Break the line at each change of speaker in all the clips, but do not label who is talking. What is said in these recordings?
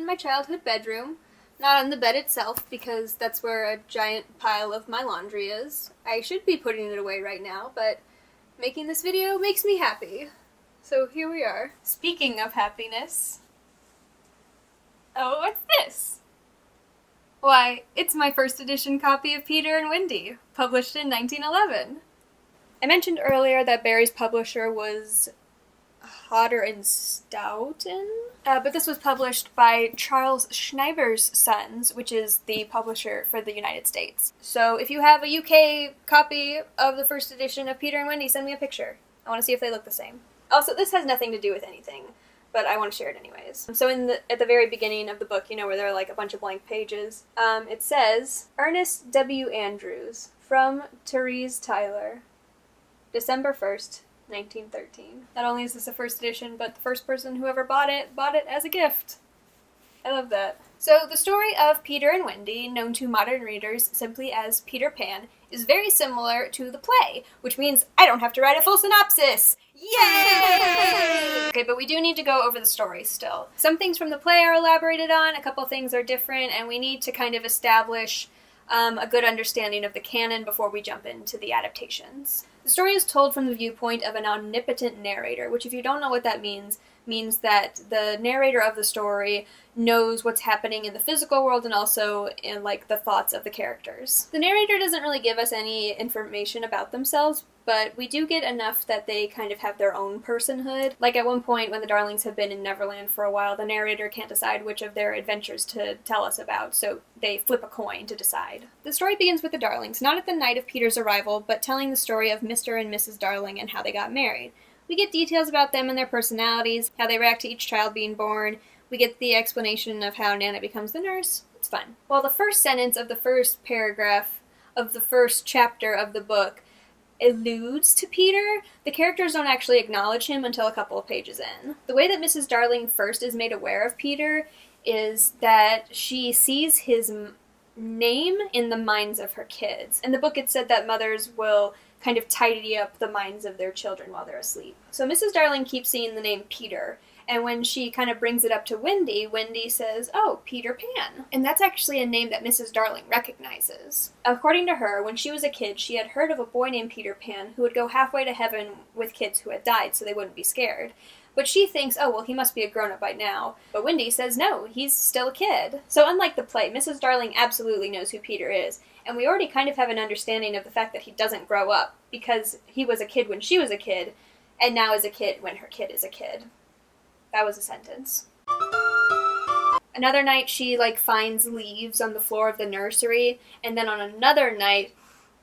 my childhood bedroom. Not on the bed itself, because that's where a giant pile of my laundry is. I should be putting it away right now, but making this video makes me happy. So here we are. Speaking of happiness... Oh, what's this? Why, it's my first edition copy of Peter and Wendy, published in 1911. I mentioned earlier that Barry's publisher was Hodder and Stoughton, but this was published by Charles Schreiber's Sons, which is the publisher for the United States. So if you have a UK copy of the first edition of Peter and Wendy, send me a picture. I want to see if they look the same. Also, this has nothing to do with anything, but I want to share it anyways. So at the very beginning of the book, you know, where there are like a bunch of blank pages, it says, Ernest W. Andrews, from Therese Tyler, December 1st, 1913. Not only is this a first edition, but the first person who ever bought it as a gift. I love that. So the story of Peter and Wendy, known to modern readers simply as Peter Pan, is very similar to the play, which means I don't have to write a full synopsis! Yay! Okay, but we do need to go over the story still. Some things from the play are elaborated on, a couple things are different, and we need to kind of establish a good understanding of the canon before we jump into the adaptations. The story is told from the viewpoint of an omnipotent narrator, which if you don't know what that means that the narrator of the story knows what's happening in the physical world and also in, like, the thoughts of the characters. The narrator doesn't really give us any information about themselves, but we do get enough that they kind of have their own personhood. Like at one point when the Darlings have been in Neverland for a while, the narrator can't decide which of their adventures to tell us about, so they flip a coin to decide. The story begins with the Darlings, not at the night of Peter's arrival, but telling the story of Mr. and Mrs. Darling and how they got married. We get details about them and their personalities, how they react to each child being born. We get the explanation of how Nana becomes the nurse. It's fun. While the first sentence of the first paragraph of the first chapter of the book alludes to Peter, the characters don't actually acknowledge him until a couple of pages in. The way that Mrs. Darling first is made aware of Peter is that she sees his name in the minds of her kids. In the book it said that mothers will kind of tidy up the minds of their children while they're asleep. So Mrs. Darling keeps seeing the name Peter, and when she kind of brings it up to Wendy, Wendy says, oh, Peter Pan. And that's actually a name that Mrs. Darling recognizes. According to her, when she was a kid, she had heard of a boy named Peter Pan who would go halfway to heaven with kids who had died so they wouldn't be scared. But she thinks, oh, well, he must be a grown-up by now. But Wendy says, no, he's still a kid. So unlike the play, Mrs. Darling absolutely knows who Peter is. And we already kind of have an understanding of the fact that he doesn't grow up, because he was a kid when she was a kid, and now is a kid when her kid is a kid. That was a sentence. Another night she, finds leaves on the floor of the nursery, and then on another night,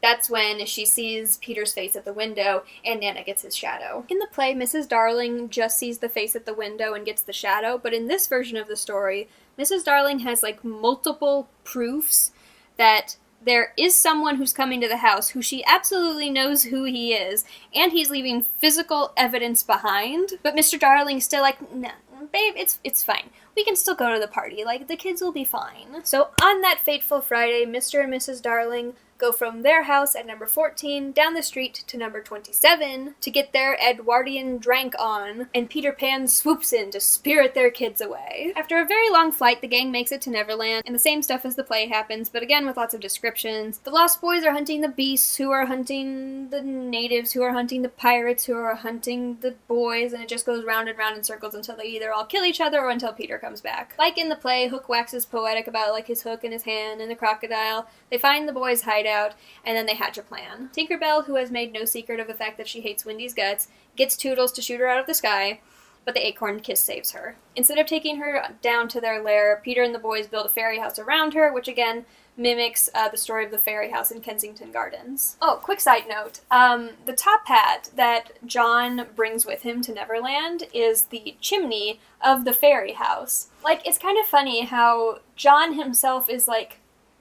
that's when she sees Peter's face at the window, and Nana gets his shadow. In the play, Mrs. Darling just sees the face at the window and gets the shadow, but in this version of the story, Mrs. Darling has, multiple proofs that there is someone who's coming to the house who she absolutely knows who he is, and he's leaving physical evidence behind. But Mr. Darling's still like, no, babe, it's fine. We can still go to the party. The kids will be fine. So on that fateful Friday, Mr. and Mrs. Darling go from their house at number 14 down the street to number 27 to get their Edwardian drank on, and Peter Pan swoops in to spirit their kids away. After a very long flight, the gang makes it to Neverland, and the same stuff as the play happens, but again with lots of descriptions. The Lost Boys are hunting the beasts, who are hunting the natives, who are hunting the pirates, who are hunting the boys, and it just goes round and round in circles until they either all kill each other or until Peter comes back. Like in the play, Hook waxes poetic about his hook in his hand and the crocodile. They find the boys' hideout, and then they hatch a plan. Tinkerbell, who has made no secret of the fact that she hates Wendy's guts, gets Toodles to shoot her out of the sky, but the acorn kiss saves her. Instead of taking her down to their lair, Peter and the boys build a fairy house around her, which again mimics the story of the fairy house in Kensington Gardens. Oh, quick side note. The top hat that John brings with him to Neverland is the chimney of the fairy house. It's kind of funny how John himself is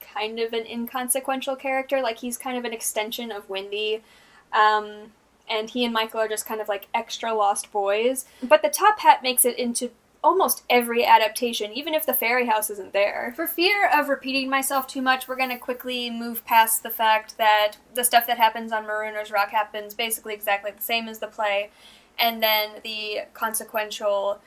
kind of an inconsequential character, he's kind of an extension of Wendy, and he and Michael are just kind of extra lost boys. But the top hat makes it into almost every adaptation, even if the fairy house isn't there. For fear of repeating myself too much, we're gonna quickly move past the fact that the stuff that happens on Marooner's Rock happens basically exactly the same as the play, and then the consequential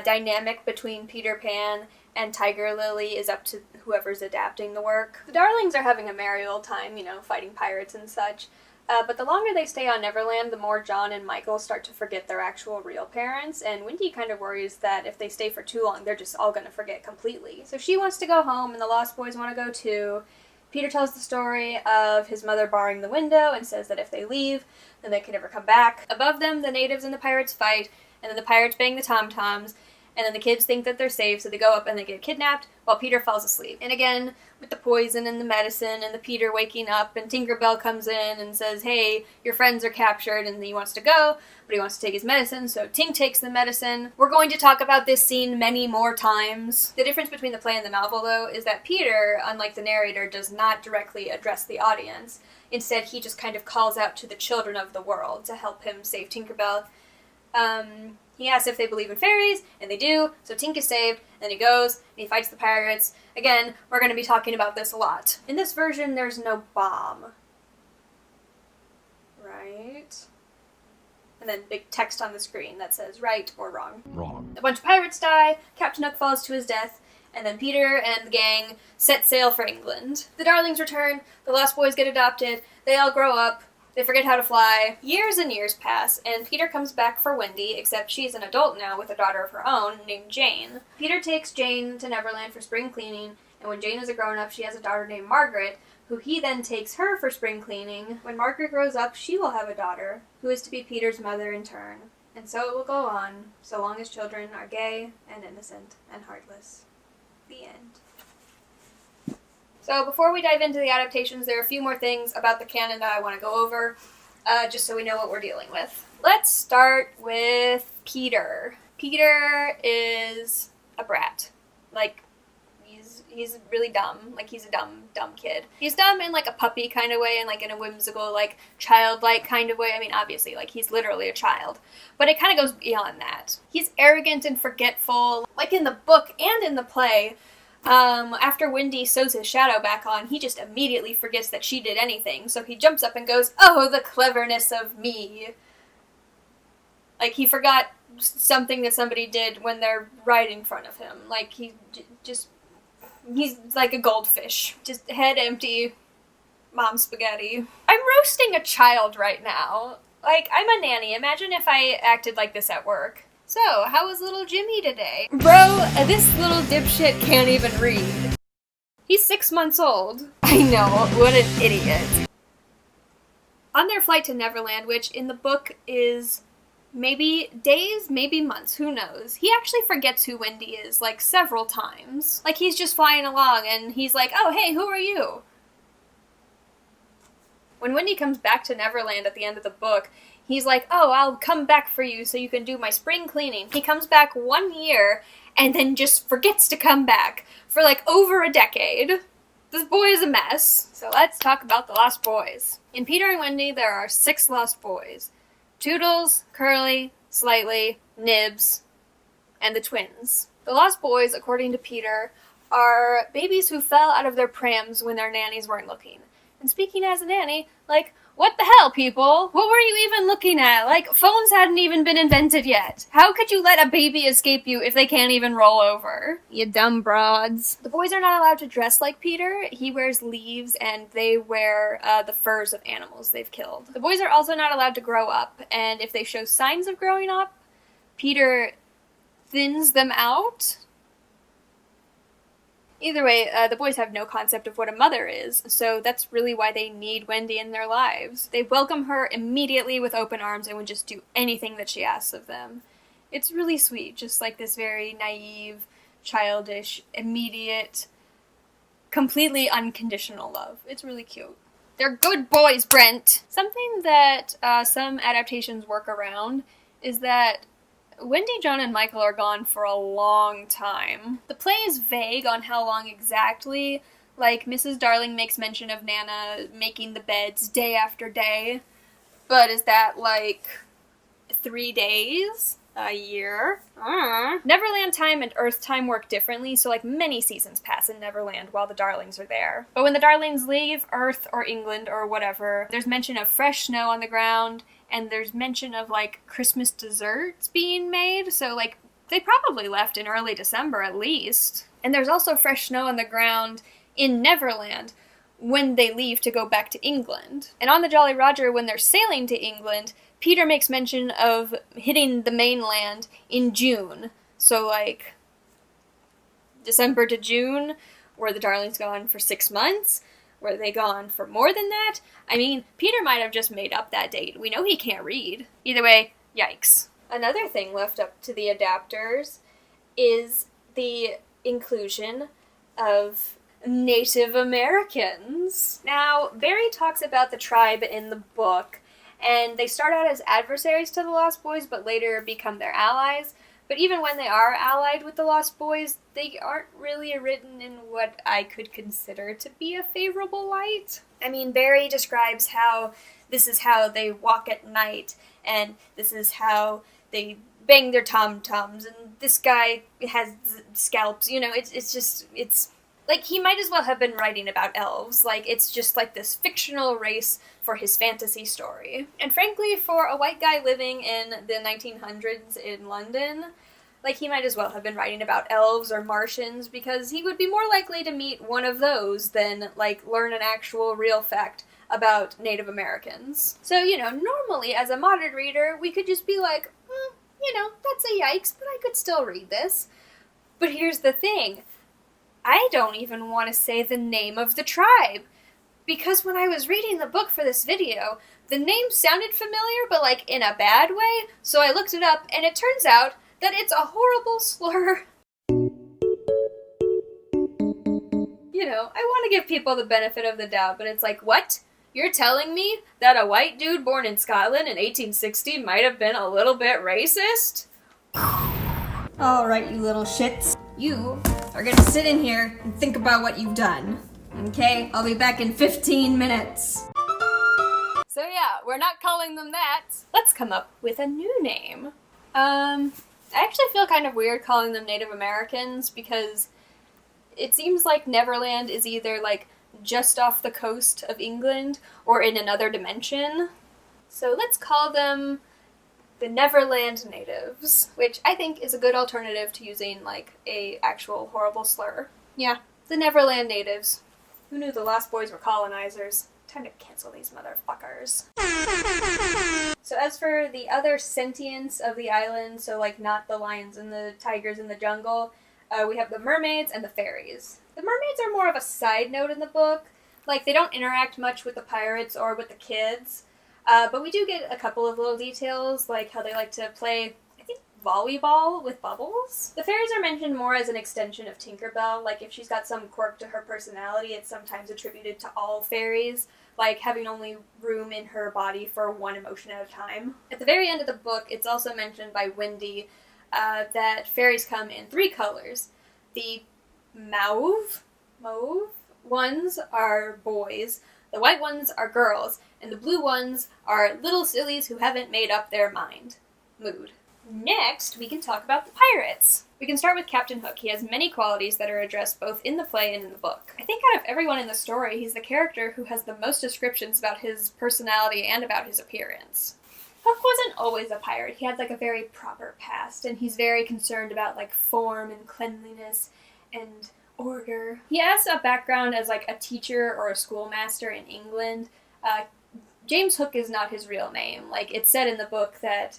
dynamic between Peter Pan and Tiger Lily is up to whoever's adapting the work. The Darlings are having a merry old time, you know, fighting pirates and such. But the longer they stay on Neverland, the more John and Michael start to forget their actual real parents, and Wendy kind of worries that if they stay for too long, they're just all going to forget completely. So she wants to go home, and the Lost Boys want to go too. Peter tells the story of his mother barring the window and says that if they leave, then they can never come back. Above them, the natives and the pirates fight, and then the pirates bang the tom-toms, and then the kids think that they're safe, so they go up and they get kidnapped while Peter falls asleep. And again, with the poison and the medicine and the Peter waking up, and Tinkerbell comes in and says, hey, your friends are captured, and he wants to go, but he wants to take his medicine, so Tink takes the medicine. We're going to talk about this scene many more times. The difference between the play and the novel, though, is that Peter, unlike the narrator, does not directly address the audience. Instead, he just kind of calls out to the children of the world to help him save Tinkerbell. He asks if they believe in fairies, and they do, so Tink is saved, and he goes, and he fights the pirates. Again, we're going to be talking about this a lot. In this version, there's no bomb. Right? And then big text on the screen that says right or wrong.
Wrong.
A bunch of pirates die, Captain Hook falls to his death, and then Peter and the gang set sail for England. The Darlings return, the Lost Boys get adopted, they all grow up, they forget how to fly. Years and years pass, and Peter comes back for Wendy, except she's an adult now with a daughter of her own named Jane. Peter takes Jane to Neverland for spring cleaning, and when Jane is a grown-up, she has a daughter named Margaret, who he then takes her for spring cleaning. When Margaret grows up, she will have a daughter, who is to be Peter's mother in turn. And so it will go on, so long as children are gay and innocent and heartless. The end. So before we dive into the adaptations, there are a few more things about the canon that I want to go over, just so we know what we're dealing with. Let's start with Peter. Peter is a brat. Like, he's really dumb. Like, he's a dumb kid. He's dumb in, like, a puppy kind of way and, like, in a whimsical, like, childlike kind of way. I mean, obviously, like, he's literally a child. But it kind of goes beyond that. He's arrogant and forgetful. Like, in the book and in the play, after Wendy sews his shadow back on, he just immediately forgets that she did anything, so he jumps up and goes, oh, the cleverness of me. Like, he forgot something that somebody did when they're right in front of him. Like, he's like a goldfish. Just head empty, mom spaghetti. I'm roasting a child right now. Like, I'm a nanny. Imagine if I acted like this at work. So, how was little Jimmy today? Bro, this little dipshit can't even read. He's 6 months old. I know, what an idiot. On their flight to Neverland, which in the book is maybe days, maybe months, who knows, he actually forgets who Wendy is, like, several times. Like, he's just flying along and he's like, oh, hey, who are you? When Wendy comes back to Neverland at the end of the book, he's like, oh, I'll come back for you so you can do my spring cleaning. He comes back 1 year and then just forgets to come back for like over a decade. This boy is a mess. So let's talk about the Lost Boys. In Peter and Wendy, there are 6 Lost Boys. Toodles, Curly, Slightly, Nibs, and the twins. The Lost Boys, according to Peter, are babies who fell out of their prams when their nannies weren't looking. And speaking as a nanny, like, what the hell, people? What were you even looking at? Like, phones hadn't even been invented yet. How could you let a baby escape you if they can't even roll over? You dumb broads. The boys are not allowed to dress like Peter. He wears leaves, and they wear the furs of animals they've killed. The boys are also not allowed to grow up, and if they show signs of growing up, Peter thins them out. Either way, the boys have no concept of what a mother is, so that's really why they need Wendy in their lives. They welcome her immediately with open arms and would just do anything that she asks of them. It's really sweet, just like this very naive, childish, immediate, completely unconditional love. It's really cute. They're good boys, Brent! Something that some adaptations work around is that Wendy, John, and Michael are gone for a long time. The play is vague on how long exactly. Like, Mrs. Darling makes mention of Nana making the beds day after day. But is that, like, 3 days? A year? Neverland time and Earth time work differently, so, like, many seasons pass in Neverland while the Darlings are there. But when the Darlings leave Earth or England or whatever, there's mention of fresh snow on the ground, and there's mention of, like, Christmas desserts being made, so, like, They probably left in early December at least. And there's also fresh snow on the ground in Neverland when they leave to go back to England. And on the Jolly Roger, when they're sailing to England, Peter makes mention of hitting the mainland in June. So, like, December to June, were the Darlings gone for 6 months? Were they gone for more than that? I mean, Peter might have just made up that date. We know he can't read. Either way, yikes. Another thing left up to the adapters is the inclusion of Native Americans. Now, Barry talks about the tribe in the book, and they start out as adversaries to the Lost Boys, but later become their allies. But even when they are allied with the Lost Boys, they aren't really written in what I could consider to be a favorable light. I mean, Barry describes how this is how they walk at night, and this is how they bang their tom-toms, and this guy has scalps. You know, it's like, he might as well have been writing about elves. Like, it's just like this fictional race for his fantasy story. And frankly, for a white guy living in the 1900s in London, like, he might as well have been writing about elves or Martians, because he would be more likely to meet one of those than, like, learn an actual real fact about Native Americans. So, you know, normally as a modern reader, we could just be like, you know, that's a yikes, but I could still read this. But here's the thing. I don't even want to say the name of the tribe, because when I was reading the book for this video, the name sounded familiar, but like in a bad way, so I looked it up, and it turns out that it's a horrible slur. You know, I want to give people the benefit of the doubt, but it's like, what? You're telling me that a white dude born in Scotland in 1860 might have been a little bit racist?
Alright, you little shits. You are gonna sit in here and think about what you've done. Okay? I'll be back in 15 minutes.
So yeah, we're not calling them that. Let's come up with a new name. I actually feel kind of weird calling them Native Americans, because it seems like Neverland is either like just off the coast of England or in another dimension. So let's call them the Neverland Natives, which I think is a good alternative to using, like, a actual horrible slur. Yeah, the Neverland Natives. Who knew the Lost Boys were colonizers? Time to cancel these motherfuckers. So as for the other sentience of the island, so, like, not the lions and the tigers in the jungle, we have the mermaids and the fairies. The mermaids are more of a side note in the book. Like, they don't interact much with the pirates or with the kids. But we do get a couple of little details, like how they like to play, I think, volleyball with bubbles. The fairies are mentioned more as an extension of Tinkerbell. Like, if she's got some quirk to her personality, it's sometimes attributed to all fairies, like having only room in her body for one emotion at a time. At the very end of the book, it's also mentioned by Wendy that fairies come in 3 colors. The mauve ones are boys, the white ones are girls, and the blue ones are little sillies who haven't made up their mind. Mood. Next, we can talk about the pirates. We can start with Captain Hook. He has many qualities that are addressed both in the play and in the book. I think out of everyone in the story, he's the character who has the most descriptions about his personality and about his appearance. Hook wasn't always a pirate. He had, like, a very proper past, and he's very concerned about, like, form and cleanliness and order. He has a background as, like, a teacher or a schoolmaster in England. James Hook is not his real name. Like, it's said in the book that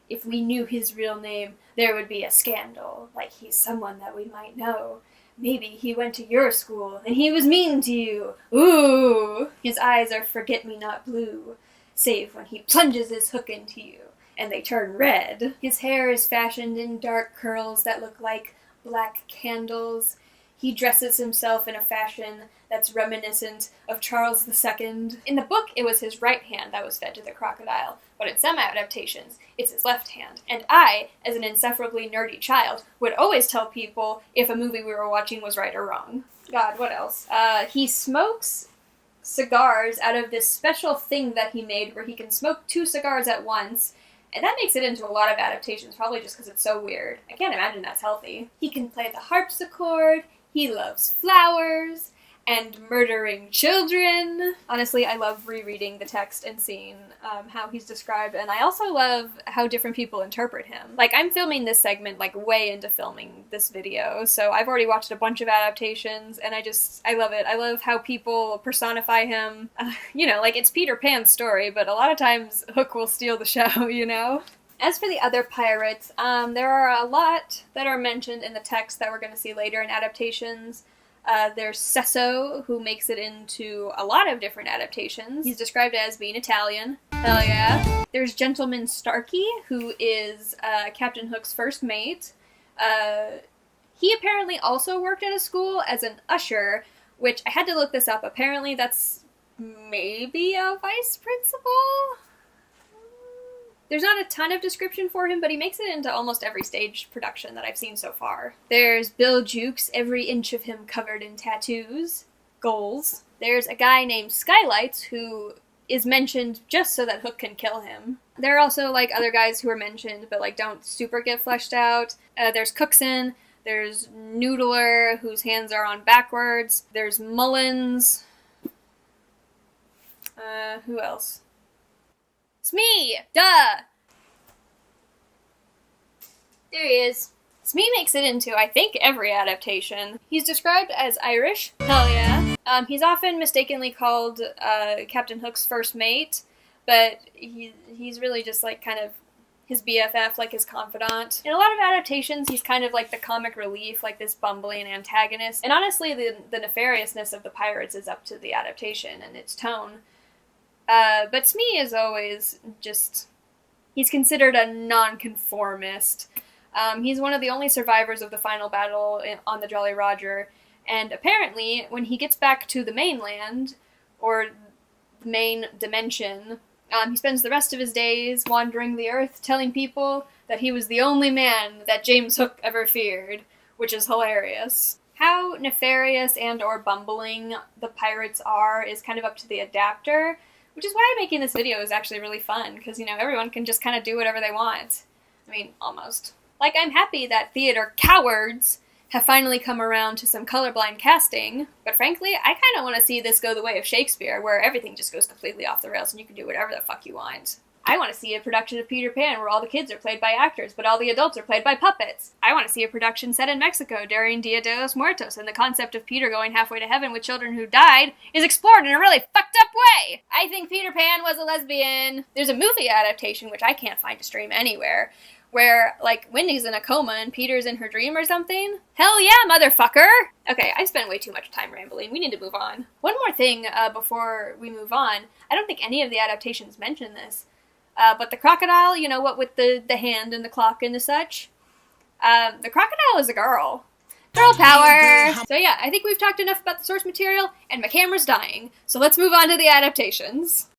if we knew his real name, there would be a scandal. Like, he's someone that we might know. Maybe he went to your school, and he was mean to you. Ooh! His eyes are forget-me-not blue, save when he plunges his hook into you, and they turn red. His hair is fashioned in dark curls that look like black candles. He dresses himself in a fashion that's reminiscent of Charles II. In the book, it was his right hand that was fed to the crocodile, but in some adaptations, it's his left hand. And I, as an insufferably nerdy child, would always tell people if a movie we were watching was right or wrong. God, what else? He smokes cigars out of this special thing that he made where he can smoke 2 cigars at once, and that makes it into a lot of adaptations, probably just because it's so weird. I can't imagine that's healthy. He can play the harpsichord, he loves flowers, and murdering children. Honestly, I love rereading the text and seeing how he's described, and I also love how different people interpret him. Like, I'm filming this segment, like, way into filming this video, so I've already watched a bunch of adaptations, and I love it. I love how people personify him. You know, like, it's Peter Pan's story, but a lot of times Hook will steal the show, you know? As for the other pirates, there are a lot that are mentioned in the text that we're going to see later in adaptations. There's Sesso, who makes it into a lot of different adaptations. He's described as being Italian. Hell yeah. There's Gentleman Starkey, who is Captain Hook's first mate. He apparently also worked at a school as an usher, which I had to look this up. Apparently that's maybe a vice principal? There's not a ton of description for him, but he makes it into almost every stage production that I've seen so far. There's Bill Jukes, every inch of him covered in tattoos. Goals. There's a guy named Skylights who is mentioned just so that Hook can kill him. There are also, like, other guys who are mentioned, but, like, don't super get fleshed out. There's Cookson. There's Noodler, whose hands are on backwards. There's Mullins. Who else? Smee! Duh! There he is. Smee makes it into, I think, every adaptation. He's described as Irish. Hell yeah. He's often mistakenly called Captain Hook's first mate, but he's really just, like, kind of his BFF, like his confidant. In a lot of adaptations, he's kind of like the comic relief, like this bumbling antagonist. And honestly, the nefariousness of the pirates is up to the adaptation and its tone. But Smee is always just... he's considered a nonconformist. He's one of the only survivors of the final battle on the Jolly Roger, and apparently, when he gets back to the mainland, or the main dimension, he spends the rest of his days wandering the earth, telling people that he was the only man that James Hook ever feared, which is hilarious. How nefarious and or bumbling the pirates are is kind of up to the adapter, which is why making this video is actually really fun, because, you know, everyone can just kind of do whatever they want. I mean, almost. Like, I'm happy that theater cowards have finally come around to some colorblind casting, but frankly, I kind of want to see this go the way of Shakespeare, where everything just goes completely off the rails and you can do whatever the fuck you want. I want to see a production of Peter Pan where all the kids are played by actors, but all the adults are played by puppets. I want to see a production set in Mexico during Dia de los Muertos, and the concept of Peter going halfway to heaven with children who died is explored in a really fucked up way. I think Peter Pan was a lesbian. There's a movie adaptation, which I can't find to stream anywhere, where, like, Wendy's in a coma and Peter's in her dream or something. Hell yeah, motherfucker! Okay, I've spent way too much time rambling. We need to move on. One more thing before we move on. I don't think any of the adaptations mention this. But the crocodile, you know, what with the hand and the clock and the such, the crocodile is a girl. Girl power! So yeah, I think we've talked enough about the source material, and my camera's dying, so let's move on to the adaptations.